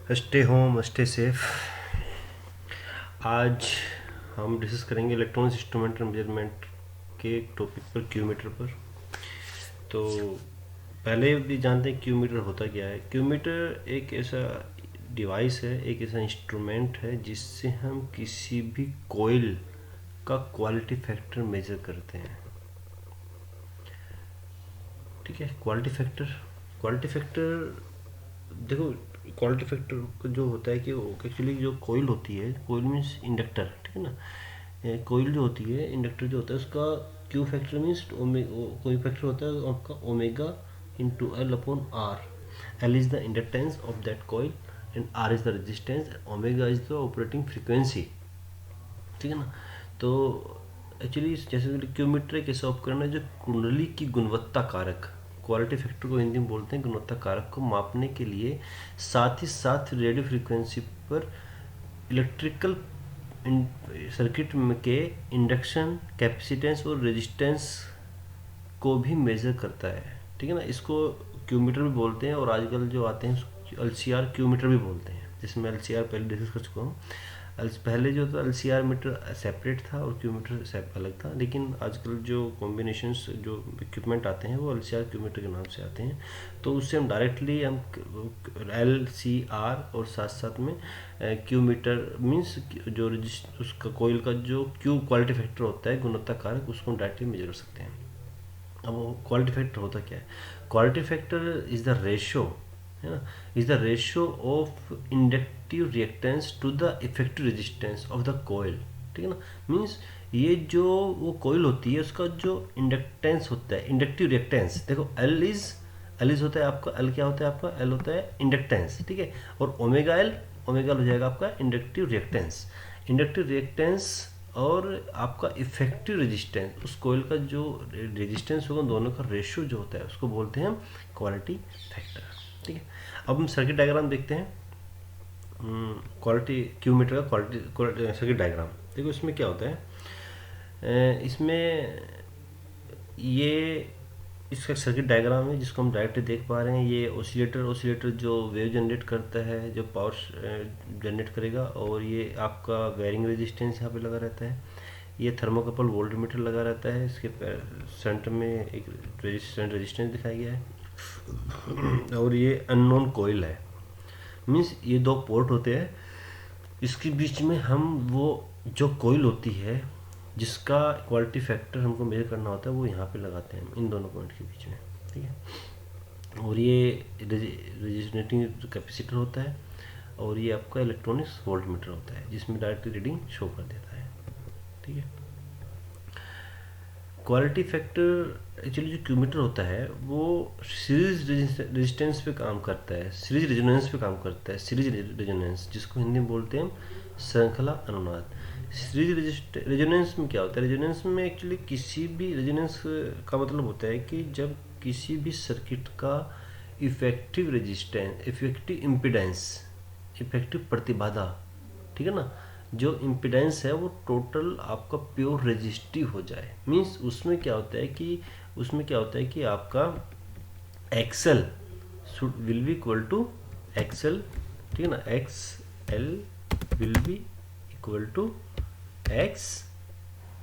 Stay home stay safe. आज हम discuss करेंगे इलेक्ट्रॉनिक इंस्ट्रूमेंट मेजरमेंट के टॉपिक पर, क्यूमीटर पर। तो पहले भी जानते हैं क्यूमीटर होता क्या है। क्यूमीटर एक ऐसा डिवाइस है, एक ऐसा इंस्ट्रूमेंट है जिससे हम किसी भी कॉइल का क्वालिटी फैक्टर मेजर करते हैं। ठीक है, क्वालिटी फैक्टर देखो, क्वालिटी फैक्टर जो होता है कि एक्चुअली जो कोयल होती है, कोयल मीन्स इंडक्टर, ठीक है ना। कोयल जो होती है, इंडक्टर जो होता है, उसका क्यू फैक्टर मीन्स कोई फैक्टर होता है आपका omega into L upon R. L is the inductance of that coil and R is the resistance, omega is the operating frequency. ठीक है ना। तो एक्चुअली जैसे क्यूमीटर एक ऐसा उपकरण है जो कुंडली की गुणवत्ता कारक, क्वालिटी फैक्टर को हिंदी में बोलते हैं, गुणवत्ता कारक को मापने के लिए साथ ही साथ रेडियो फ्रीक्वेंसी पर इलेक्ट्रिकल सर्किट के इंडक्शन, कैपेसिटेंस और रेजिस्टेंस को भी मेजर करता है। ठीक है ना। इसको क्यूमीटर भी बोलते हैं और आजकल जो आते हैं एलसीआर क्यूमीटर भी बोलते हैं, जिसमें एलसीआर पहले डिस्कस कर चुका हूँ। पहले जो था एलसीआर मीटर सेपरेट था और क्यूमीटर अलग था, लेकिन आजकल जो कॉम्बिनेशंस जो इक्विपमेंट आते हैं वो एलसीआर क्यूमीटर के नाम से आते हैं। तो उससे हम डायरेक्टली हम एलसीआर और साथ साथ में क्यूमीटर मीन्स जो उसका कोयल का जो क्यू क्वालिटी फैक्टर होता है, गुणवत्ता कारक, उसको हम डायरेक्टली मेजर कर सकते हैं। अब वो क्वालिटी फैक्टर होता क्या है? Quality factor is the ratio, है ना, is the ratio of inductive reactance to the effective resistance of the coil. ठीक है ना। मीन्स ये जो वो कोयल होती है उसका जो इंडक्टेंस होता है, इंडक्टिव रिएक्टेंस, देखो एल इज होता है आपका, एल क्या होता है आपका, एल होता है इंडक्टेंस, ठीक है। और ओमेगा हो जाएगा आपका इंडक्टिव रिएक्टेंस। इंडक्टिव रिएक्टेंस और आपका इफेक्टिव रेजिस्टेंस, उस कोयल का जो रेजिस्टेंस होगा, दोनों का रेशियो जो होता है उसको बोलते हैं हम क्वालिटी फैक्टर। ठीक है। अब हम सर्किट डायग्राम देखते हैं। क्वालिटी क्यूमीटर का क्वालिटी सर्किट डायग्राम देखो, इसमें क्या होता है। इसमें ये इसका सर्किट डायग्राम है जिसको हम डायरेक्टली देख पा रहे हैं। ये ओसिलेटर जो वेव जनरेट करता है, जो पावर जनरेट करेगा, और ये आपका वेरिंग रेजिस्टेंस यहाँ पे लगा रहता है। ये थर्मोकपल वोल्टमीटर लगा रहता है, इसके सेंटर में एक रेजिस्टेंस दिखाया गया है। और ये अननोन कोयल है, मीन्स ये दो पोर्ट होते हैं, इसके बीच में हम वो जो कोयल होती है जिसका क्वालिटी फैक्टर हमको मेजर करना होता है वो यहाँ पे लगाते हैं, इन दोनों पॉइंट के बीच में। ठीक है। और ये रेजिस्टेटिंग कैपेसिटर होता है, और ये आपका इलेक्ट्रॉनिक्स वोल्टमीटर होता है जिसमें डायरेक्ट रीडिंग शो कर देता है। ठीक है। क्वालिटी फैक्टर एक्चुअली जो क्यूमीटर होता है वो सीरीज रेजिस्टेंस पे काम करता है, सीरीज रेजोनेंस पे काम करता है। सीरीज रेजोनेंस जिसको हिंदी में बोलते हैं श्रृंखला अनुनाद। सीरीज रेजोनेंस में क्या होता है? रेजोनेंस में एक्चुअली किसी भी रेजोनेंस का मतलब होता है कि जब किसी भी सर्किट का effective resistance, effective impedance, effective प्रतिबाधा, ठीक है ना, जो इम्पिडेंस है वो टोटल आपका प्योर रेजिस्टिव हो जाए। मीन्स उसमें क्या होता है कि आपका XL will be equal to XL, ठीक है ना, X L will be equal to X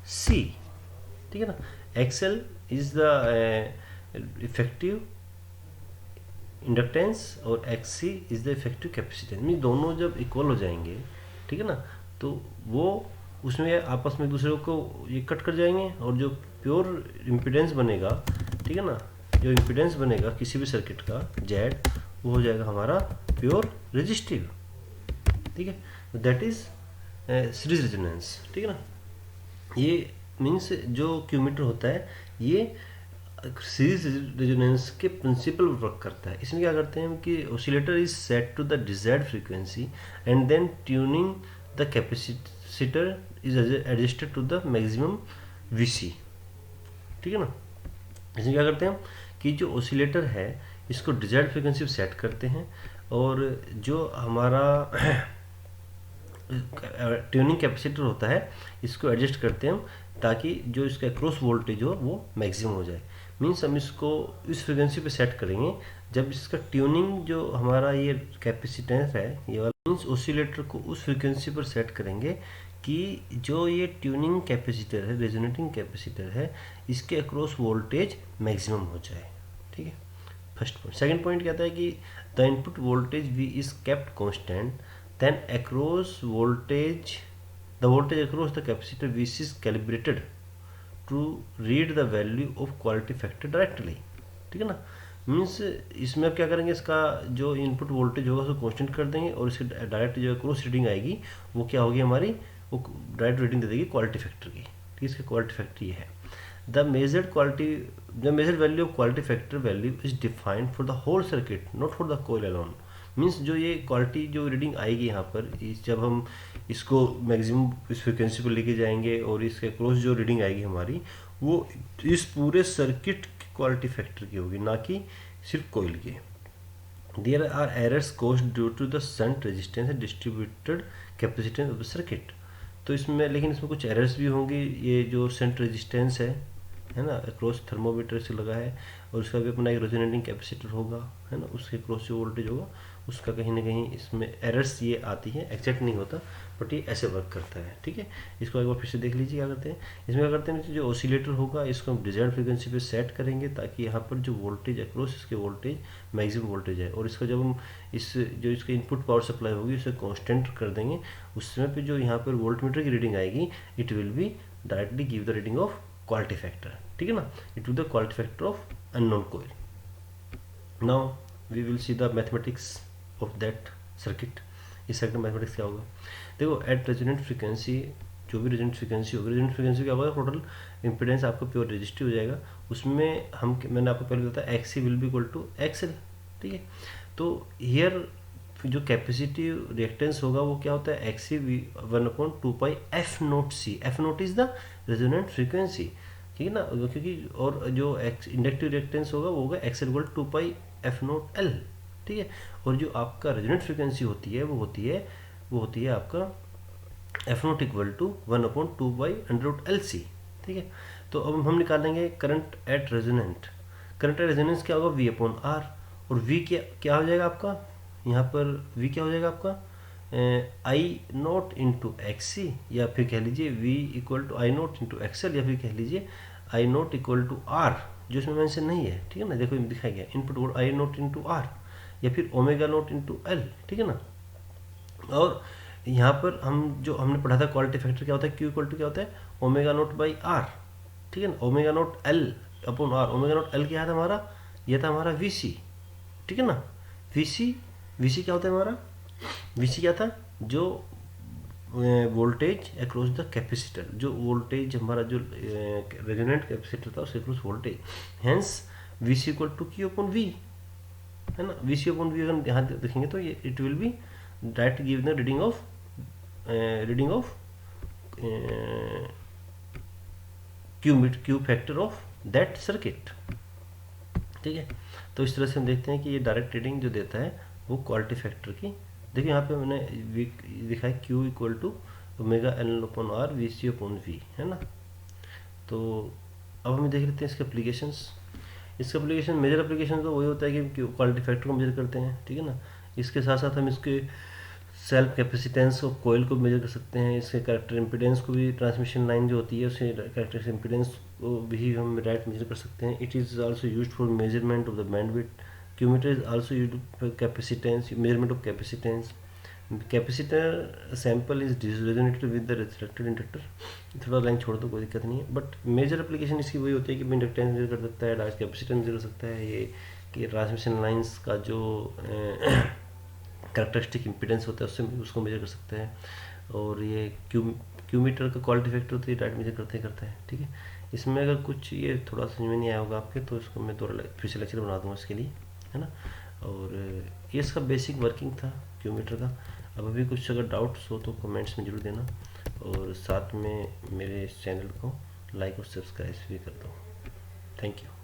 C, ठीक है ना। XL is the effective inductance और X C is the effective capacitance. Mean दोनों जब इक्वल हो जाएंगे, ठीक है ना, तो वो उसमें आपस में एक दूसरे को ये कट कर जाएंगे, और जो प्योर इम्पिडेंस बनेगा, ठीक है ना, जो इम्पिडेंस बनेगा किसी भी सर्किट का जेड, वो हो जाएगा हमारा प्योर रेजिस्टिव। ठीक है। That is series resonance. ठीक है ना। ये मीन्स जो क्यूमीटर होता है ये सीरीज रेजोनेंस के प्रिंसिपल वर्क करता है। इसमें क्या करते हैं कि oscillator is set to the desired frequency and then tuning the capacitor is adjusted to the maximum VC. ठीक है ना। इसमें क्या करते हैं कि जो ऑसिलेटर है इसको डिजायर्ड फ्रीक्वेंसी सेट करते हैं, और जो हमारा ट्यूनिंग कैपेसिटर होता है इसको एडजस्ट करते हैं हम, ताकि जो इसका क्रॉस वोल्टेज हो वो मैक्सिमम हो जाए। मीन्स हम इसको इस फ्रीक्वेंसी पे सेट करेंगे जब इसका ट्यूनिंग जो हमारा ये कैपेसिटेंस है ये वाला मीन्स ऑसिलेटर को उस फ्रिक्वेंसी पर सेट करेंगे कि जो ये ट्यूनिंग कैपेसिटर है, रेजोनेटिंग कैपेसिटर है, इसके अक्रॉस वोल्टेज मैक्सिमम हो जाए। ठीक है, फर्स्ट पॉइंट। सेकंड पॉइंट कहता है कि the input voltage V is kept constant then across voltage the voltage across the capacitor V is calibrated to read the value of quality factor directly. ठीक है ना, मीन्स इसमें अब क्या करेंगे, इसका जो इनपुट वोल्टेज होगा उसको कांस्टेंट कर देंगे और इसकी डायरेक्ट जो क्रॉस रीडिंग आएगी वो क्या होगी हमारी, वो डायरेक्ट रीडिंग दे देगी क्वालिटी फैक्टर की। ठीक है, इसका क्वालिटी फैक्टर ये है। The measured value of quality factor value is defined for the whole circuit not for the coil alone. Means जो ये क्वालिटी जो रीडिंग आएगी यहाँ पर जब हम इसको मैक्सिमम इस फ्रिक्वेंसी पर लेके जाएंगे और इसके क्रॉस जो रीडिंग आएगी हमारी वो इस पूरे सर्किट की क्वालिटी फैक्टर की होगी, ना कि सिर्फ कोइल की। There are errors caused due to the shunt resistance and distributed capacitance of the circuit. तो इसमें लेकिन इसमें कुछ एरर्स भी होंगी। ये जो शंट रेजिस्टेंस है ना, क्रॉस थर्मोमीटर से लगा है और उसका भी अपना एक रेजोनेटिंग कैपेसिटर होगा, है ना, उसके क्रॉस जो वोल्टेज होगा उसका कहीं ना कहीं इसमें एरर्स ये आती है, एक्जैक्ट नहीं होता बट ये ऐसे वर्क करता है। ठीक है, इसको एक बार फिर से देख लीजिए क्या करते हैं। इसमें क्या करते हैं, जो ऑसिलेटर होगा इसको हम डिजायर्ड फ्रिक्वेंसी पे सेट करेंगे ताकि यहाँ पर जो वोल्टेज अक्रॉस इसके वोल्टेज मैक्सिमम वोल्टेज है, और इसका जब हम जो इसका इनपुट पावर सप्लाई होगी उसे कांस्टेंट कर देंगे, उस समय पे जो यहाँ पर वोल्टमीटर की रीडिंग आएगी it will be directly give the reading of quality factor. ठीक है ना, it will the quality factor of unknown coil. Now we will see the mathematics of that circuit. इस सर्किट में मैथमेटिक्स क्या होगा, देखो एट रेजोनेंट फ्रिक्वेंसी, जो भी रेजोनेंट फ्रिक्वेंसी होगी, रेजोनेंट फ्रिक्वेंसी क्या होगा, टोटल इंपीडेंस आपका प्योर रेजिस्टिव हो जाएगा। उसमें मैंने आपको पहले बताया XC will be equal to XL. ठीक है, तो हियर जो कैपेसिटिव रिएक्टेंस होगा वो क्या होता है, XC 1/2 F naught C. F naught is the resonant frequency. ठीक है ना, क्योंकि और जो इंडक्टिव रिएक्टेंस होगा वो होगा XL equal 2 F note L. ठीक है, और जो आपका रेजोनेंट फ्रिक्वेंसी होती है वो होती है आपका एफ नोट इक्वल टू 1/2 ठीक है, तो अब हम निकालेंगे current eight resonant. Current at resonance क्या होगा, वी अपॉन आर, और वी क्या हो जाएगा आपका, यहाँ पर वी क्या हो जाएगा आपका आई नोट इंटू एक्सी, या फिर कह लीजिए V equal to I naught into XL, या फिर कह लीजिए I naught equal to R, जो इसमें मेंशन नहीं है। ठीक है ना, देखो दिखाया गया input I naught into R, या फिर ओमेगा नोट इंटू एल। ठीक है ना, और यहाँ पर जो हमने पढ़ा था क्वालिटी फैक्टर क्या होता है, क्यू इक्वल टू क्या होता है, ओमेगा नोट बाई आर। ठीक है ना, omega naught L upon R. Omega naught L क्या था हमारा, यह था हमारा वी सी। ठीक है ना, वी सी क्या होता है हमारा, वी सी क्या था, जो वोल्टेज अक्रॉस द कैपेसिटर, जो वोल्टेज हमारा जो रेजोनेंट कैपेसिटर था उसके across voltage, hence V C equal to Q upon V, है ना। वी सी अपॉन वी अगर यहाँ देखेंगे तो ये it will B direct give the reading of Q factor of that circuit. ठीक है, तो इस तरह से हम देखते हैं कि ये डायरेक्ट रीडिंग जो देता है वो क्वालिटी फैक्टर की। देखिए यहाँ पे मैंने लिखा है Q equal to omega L upon R V C upon V, है ना। तो अब हम देख लेते हैं इसके एप्लीकेशंस। इसका एप्लीकेशन, मेजर एप्लीकेशन तो वही होता है कि क्वालिटी फैक्टर को मेजर करते हैं। ठीक है ना, इसके साथ साथ हम इसके सेल्फ कैपेसिटेंस ऑफ कोयल को मेजर कर सकते हैं, इसके कैरेक्टर इम्पीडेंस को भी, ट्रांसमिशन लाइन जो होती है उससे कैरेक्टर इम्पीडेंस को भी हम डायरेक्ट मेजर कर सकते हैं। It is also used for measurement of the bandwidth. Q meter is also used for capacitance, measurement of capacitance. Capacitor sample is resonated with the reflected inductor. थोड़ा लाइन छोड़ दो, कोई दिक्कत नहीं है, बट मेजर एप्लीकेशन इसकी वही होती है कि इंडक्टेंस मेजर कर सकता है, डायरेक्ट कैपेसिटेंस मेजर कर सकता है, ये कि ट्रांसमिशन लाइंस का जो कैरेक्टरिस्टिक इम्पीडेंस होता है उसको मेजर कर सकते हैं, और ये क्यूमीटर का क्वालिटी फैक्टर होती है डायरेक्ट मेजर करता है। ठीक है, इसमें अगर कुछ ये थोड़ा समझ में नहीं आया होगा आपके तो इसको मैं थोड़ा फिर से लेक्चर बना दूँगा इसके लिए, है ना। और ये इसका बेसिक वर्किंग था क्यूमीटर का। अब अभी कुछ अगर डाउट्स हो तो कमेंट्स में जरूर देना, और साथ में मेरे इस चैनल को लाइक और सब्सक्राइब भी कर दो। Thank you.